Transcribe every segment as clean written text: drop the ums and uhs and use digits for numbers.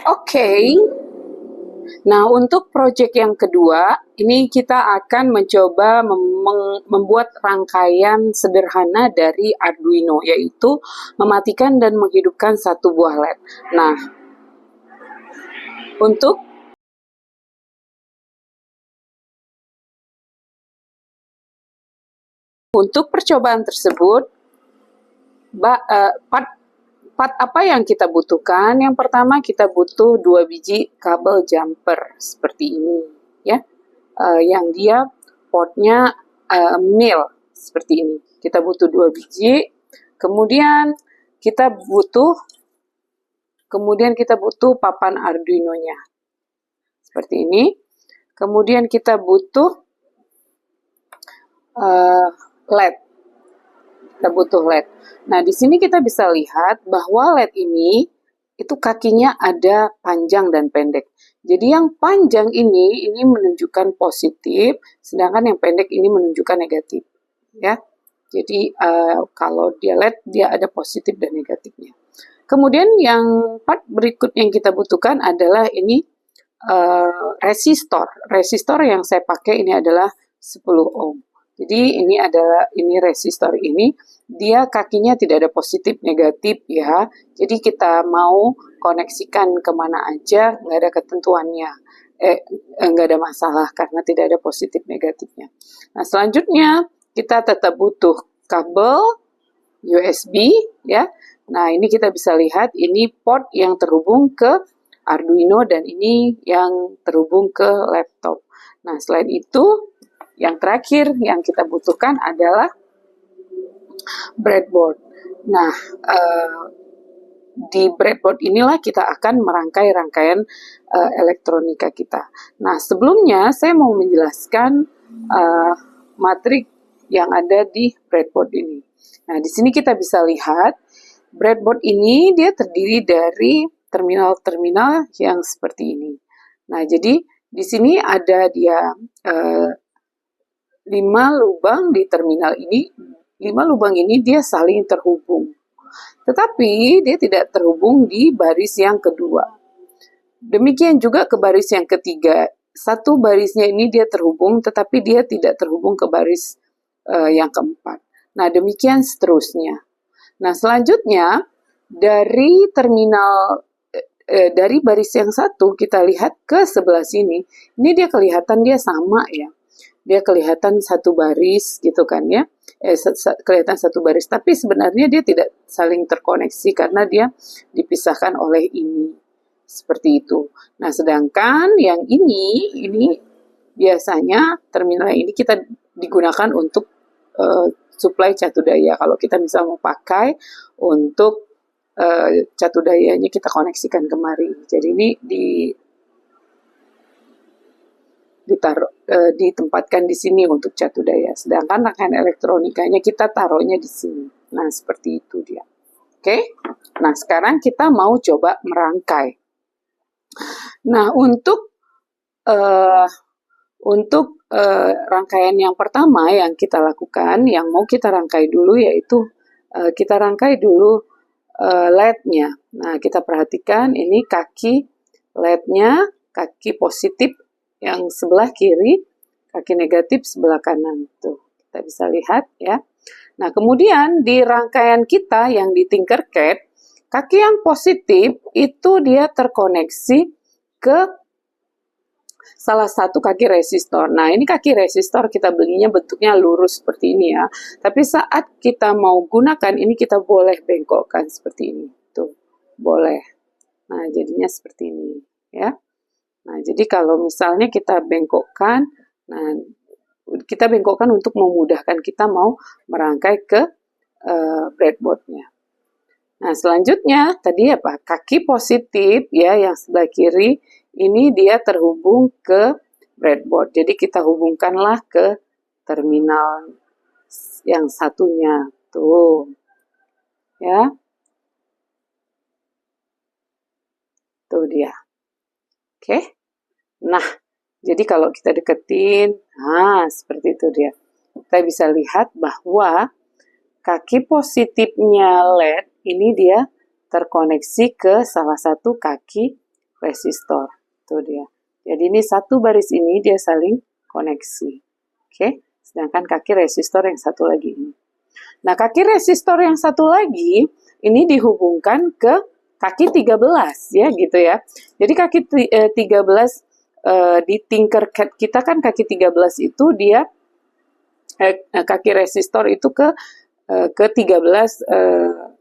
Oke. Nah, untuk proyek yang kedua, ini kita akan mencoba membuat rangkaian sederhana dari Arduino, yaitu mematikan dan menghidupkan satu buah LED. Nah, untuk percobaan tersebut, part apa yang kita butuhkan? Yang pertama kita butuh 2 biji kabel jumper seperti ini, ya, yang dia portnya mil seperti ini. Kita butuh 2 biji. Kemudian kita butuh papan Arduino-nya seperti ini. Kemudian kita butuh LED. Kita butuh LED. Nah, di sini kita bisa lihat bahwa LED ini itu kakinya ada panjang dan pendek. Jadi yang panjang ini menunjukkan positif, sedangkan yang pendek ini menunjukkan negatif, ya. Jadi kalau dia LED dia ada positif dan negatifnya. Kemudian yang part berikutnya yang kita butuhkan adalah ini resistor. Resistor yang saya pakai ini adalah 10 ohm. Jadi ini resistor ini dia kakinya tidak ada positif negatif ya. Jadi kita mau koneksikan kemana aja nggak ada ketentuannya. Nggak ada masalah karena tidak ada positif negatifnya. Nah, selanjutnya kita tetap butuh kabel USB ya. Nah, ini kita bisa lihat ini port yang terhubung ke Arduino dan ini yang terhubung ke laptop. Nah, selain itu yang terakhir yang kita butuhkan adalah breadboard. Nah, di breadboard inilah kita akan merangkai rangkaian elektronika kita. Nah, sebelumnya saya mau menjelaskan matrik yang ada di breadboard ini. Nah, di sini kita bisa lihat breadboard ini dia terdiri dari terminal-terminal yang seperti ini. Nah, jadi di sini ada dia 5 lubang di terminal ini. 5 lubang ini dia saling terhubung. Tetapi dia tidak terhubung di baris yang kedua. Demikian juga ke baris yang ketiga. Satu barisnya ini dia terhubung, tetapi dia tidak terhubung ke baris yang keempat. Nah, demikian seterusnya. Nah, selanjutnya dari terminal dari baris yang satu kita lihat ke sebelah sini. Ini dia kelihatan dia sama ya. Dia kelihatan satu baris gitu kan ya. Kelihatan satu baris, tapi sebenarnya dia tidak saling terkoneksi karena dia dipisahkan oleh ini. Seperti itu. Nah, sedangkan yang ini biasanya terminal ini kita digunakan untuk supply catu daya. Kalau kita misalnya mau pakai untuk catu dayanya kita koneksikan kemari. Jadi ini ditempatkan di sini untuk catu daya. Sedangkan rangkaian elektronikanya kita taruhnya di sini. Nah, seperti itu dia. Oke. Nah, sekarang kita mau coba merangkai. Nah, untuk rangkaian yang pertama yang kita lakukan, yang mau kita rangkai dulu yaitu kita rangkai dulu LED-nya. Nah, kita perhatikan ini kaki LED-nya, kaki positif yang sebelah kiri, kaki negatif sebelah kanan. Tuh, kita bisa lihat ya. Nah, kemudian di rangkaian kita yang di Tinkercad, kaki yang positif itu dia terkoneksi ke salah satu kaki resistor. Nah, ini kaki resistor kita belinya bentuknya lurus seperti ini ya. Tapi saat kita mau gunakan ini kita boleh bengkokkan seperti ini. Tuh, boleh. Nah, jadinya seperti ini ya. Nah, jadi kalau misalnya kita bengkokkan, nah kita bengkokkan untuk memudahkan kita mau merangkai ke breadboard-nya. Nah, selanjutnya tadi apa? Kaki positif ya yang sebelah kiri ini dia terhubung ke breadboard. Jadi kita hubungkanlah ke terminal yang satunya. Tuh. Ya. Tuh dia. Oke. Nah, jadi kalau kita deketin, nah seperti itu dia. Kita bisa lihat bahwa kaki positifnya LED ini dia terkoneksi ke salah satu kaki resistor. Tuh dia. Jadi ini satu baris ini dia saling koneksi. Oke, sedangkan kaki resistor yang satu lagi ini. Nah, kaki resistor yang satu lagi ini dihubungkan ke kaki 13 ya gitu ya. Jadi kaki 13 di Tinkercad kita kan kaki 13 itu dia kaki resistor itu ke 13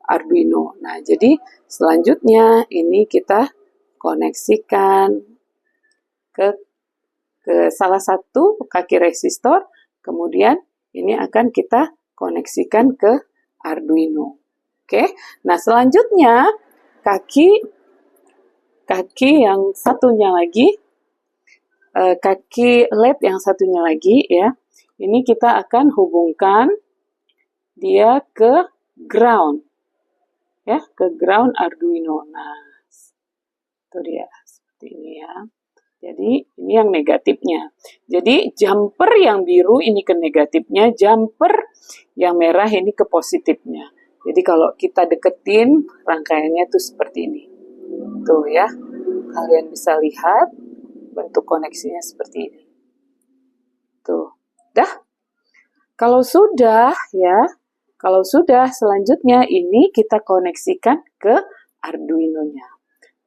Arduino. Nah, jadi selanjutnya ini kita koneksikan ke salah satu kaki resistor, kemudian ini akan kita koneksikan ke Arduino. Oke. Nah, selanjutnya kaki yang satunya lagi, kaki LED yang satunya lagi ya. Ini kita akan hubungkan dia ke ground. Ya, ke ground Arduino. Nah, itu dia seperti ini ya. Jadi ini yang negatifnya. Jadi jumper yang biru ini ke negatifnya, jumper yang merah ini ke positifnya. Jadi kalau kita deketin rangkaiannya tuh seperti ini. Tuh ya, kalian bisa lihat bentuk koneksinya seperti ini. Tuh, dah. Kalau sudah ya, selanjutnya ini kita koneksikan ke Arduino-nya.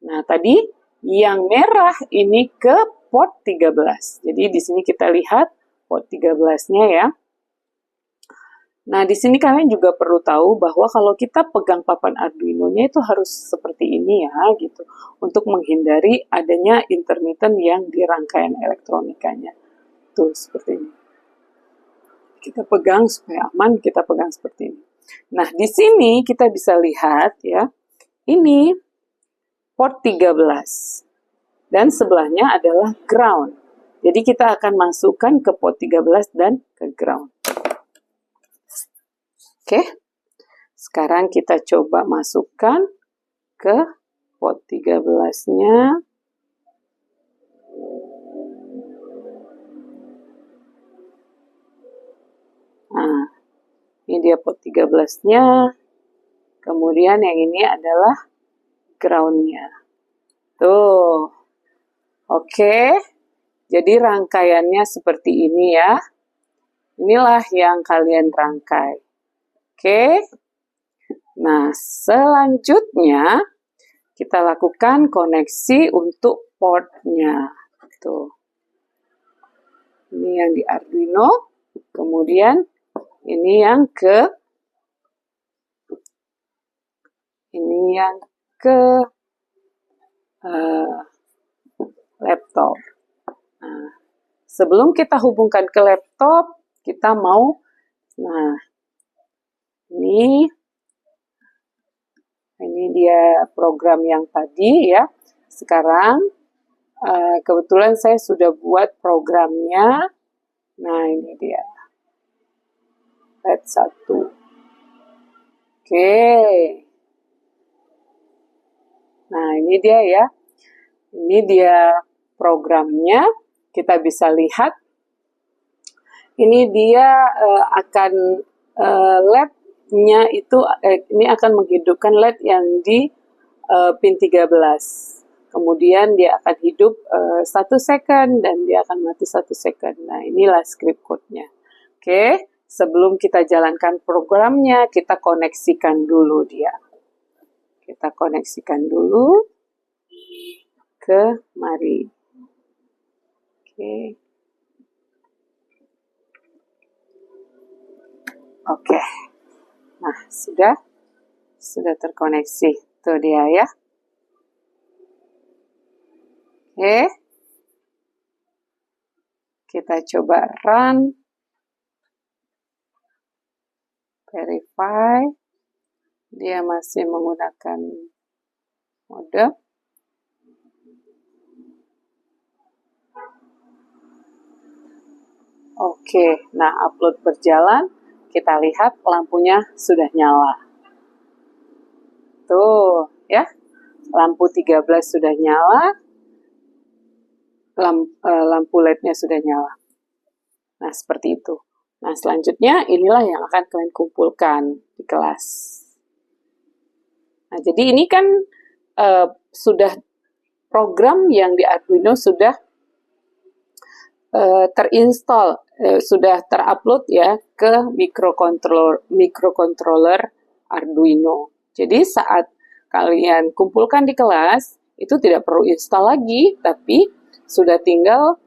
Nah, tadi yang merah ini ke port 13. Jadi di sini kita lihat port 13-nya ya. Nah, di sini kalian juga perlu tahu bahwa kalau kita pegang papan Arduino-nya itu harus seperti ini ya, gitu. Untuk menghindari adanya intermittent yang di rangkaian elektronikanya. Tuh, seperti ini. Kita pegang supaya aman, kita pegang seperti ini. Nah, di sini kita bisa lihat ya, ini port 13. Dan sebelahnya adalah ground. Jadi kita akan masukkan ke port 13 dan ke ground. Oke. Sekarang kita coba masukkan ke port 13-nya. Nah, ini dia port 13-nya. Kemudian yang ini adalah ground-nya. Tuh. Oke, jadi rangkaiannya seperti ini ya. Inilah yang kalian rangkai. Oke, nah selanjutnya kita lakukan koneksi untuk portnya. Tuh. Ini yang di Arduino, kemudian ini yang ke laptop. Nah, sebelum kita hubungkan ke laptop, kita mau, nah, ini dia program yang tadi ya. Sekarang, kebetulan saya sudah buat programnya. Nah, ini dia. LED 1. Oke. Nah, ini dia ya. Ini dia programnya, kita bisa lihat. Ini dia akan LED-nya itu, ini akan menghidupkan LED yang di pin 13. Kemudian dia akan hidup 1 second dan dia akan mati 1 second. Nah, inilah script code-nya. Oke, sebelum kita jalankan programnya, kita koneksikan dulu dia. Kita koneksikan dulu ke mari. Oke. Oke. Nah, sudah terkoneksi. Itu dia ya. Oke. Kita coba run. Verify. Dia masih menggunakan mode. Oke, nah upload berjalan, kita lihat lampunya sudah nyala. Tuh, ya, lampu 13 sudah nyala, lampu LED-nya sudah nyala. Nah, seperti itu. Nah, selanjutnya inilah yang akan kalian kumpulkan di kelas. Nah, jadi ini kan sudah program yang di Arduino sudah terinstall, sudah terupload ya ke microcontroller Arduino. Jadi saat kalian kumpulkan di kelas, itu tidak perlu install lagi, tapi sudah tinggal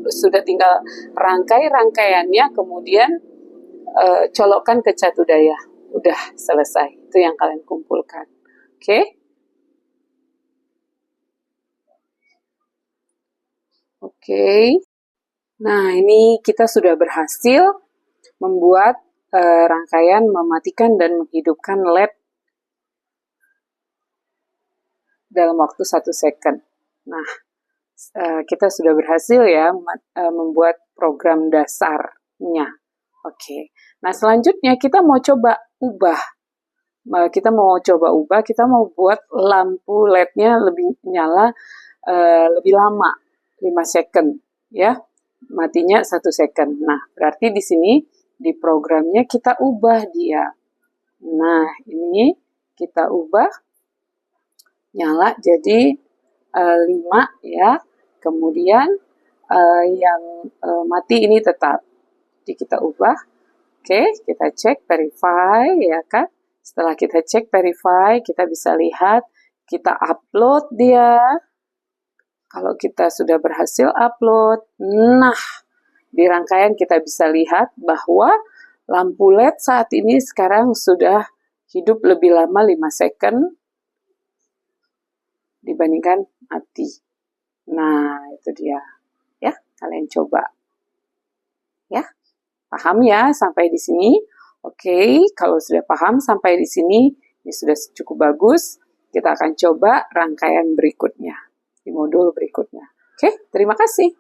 sudah tinggal rangkaiannya, kemudian colokkan ke catudaya. Udah selesai. Itu yang kalian kumpulkan. Oke? Oke. Nah, ini kita sudah berhasil membuat rangkaian mematikan dan menghidupkan LED dalam waktu 1 second. Nah, kita sudah berhasil ya membuat program dasarnya. Oke. Nah, selanjutnya kita mau coba ubah. Kita mau buat lampu LED-nya lebih nyala lebih lama, 5 second ya. Matinya 1 second. Nah, berarti di sini di programnya kita ubah dia. Nah, ini kita ubah nyala jadi 5 ya. Kemudian yang mati ini tetap. Jadi kita ubah. Oke, kita cek verify ya kan. Setelah kita cek verify, kita bisa lihat, kita upload dia. Kalau kita sudah berhasil upload, nah di rangkaian kita bisa lihat bahwa lampu LED saat ini sekarang sudah hidup lebih lama 5 second dibandingkan mati. Nah, itu dia. Ya, kalian coba. Ya, paham ya sampai di sini? Oke, kalau sudah paham sampai di sini, ini sudah cukup bagus. Kita akan coba rangkaian berikutnya, di modul berikutnya. Oke, terima kasih.